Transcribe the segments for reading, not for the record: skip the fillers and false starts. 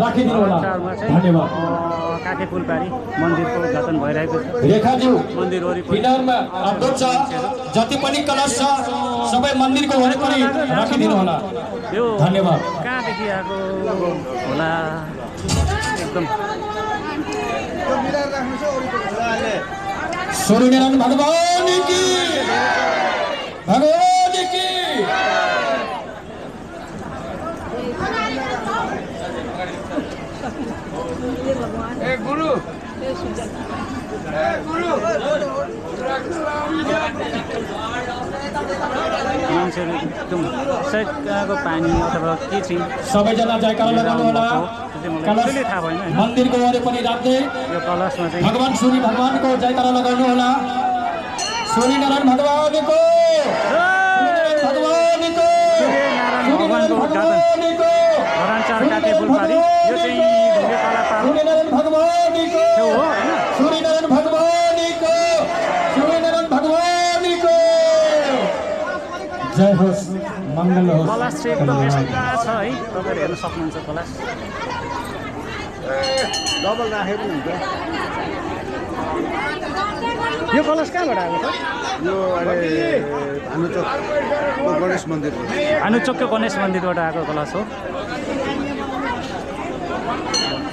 राखिदिनु होला। धन्यवाद। काठे पुलपारी मन्दिरको उद्घाटन भइरहेको छ। रेखाज्यू मन्दिर वरिपरि फिलहालमा अध्यक्ष जति पनि कलश छ सबै मन्दिरको वरिपरि राखिदिनु होला। यो धन्यवाद। कहाँदेखि आएको होला एकदम सूर्यनारायण भगवान की भगवान की गुरु मान्छेहरू एकदम सायद कहाँको पानी अथवा के चाहिँ सबैजना जयकारा लगाउनु होला। कलश थाहा भएन होइन मन्दिरको वरिपरि राख्दै यो कलशमा चाहिँ भगवान सूर्य भगवानको जयकारा लगाउनु होला। सूर्यनारायण भगवानको भगवानको सूर्यनारायण भगवानको उद्घाटन धरानचार काटे पुलपारी यो चाहिँ ढुङ्गे कला पार्क सूर्यनारायण भगवानको हो होइन सूर्यनारायण भगवानको सूर्यनारायण भगवानको जय होस् मङ्गल होस्। कलश चाहिँ एकदम यस्ता छ है तपाईँहरू हेर्न सक्नुहुन्छ कलश डबल राखेको हुन्छ यो कलश कहाँबाट आएको छ यो अहिले भानुचोकको गणेश मन्दिर भानुचोकको गणेश मन्दिरबाट आएको कलश हो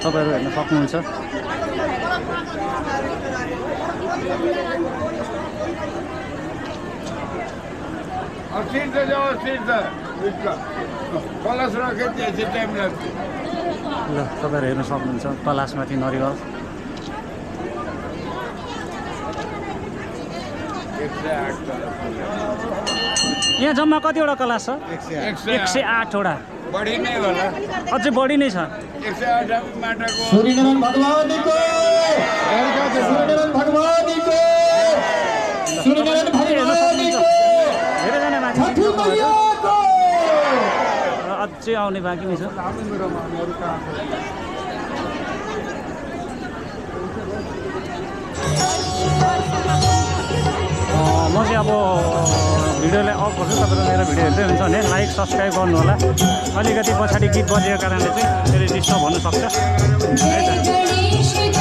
तपाईँहरू हेर्न सक्नुहुन्छ सिट जाओ सिट कलश राखे त्यसै टाइम लाग्छ ल तपाईँहरू हेर्न सक्नुहुन्छ कलशमाथि नरिवल यहाँ जम्मा कतिवटा क्लास छ 108 वटा बढी नै होला अझै बढी नै छ 108 माटाको सूर्यनारायण भगवानको सूर्यनारायण भगवानको सूर्यनारायण भगवानको धेरैजना मान्छे छठी मैयाको र अझै आउने बाँकी नै छ म चाहिँ अब भिडियोलाई अफ गर्छु तपाईँहरू मेरो भिडियो हेर्दै हुन्छ भने लाइक सब्सक्राइब गर्नु होला अलिकति पछाडि गीत बजेको कारणले चाहिँ फेरि डिस्टर्ब हुनसक्छ है त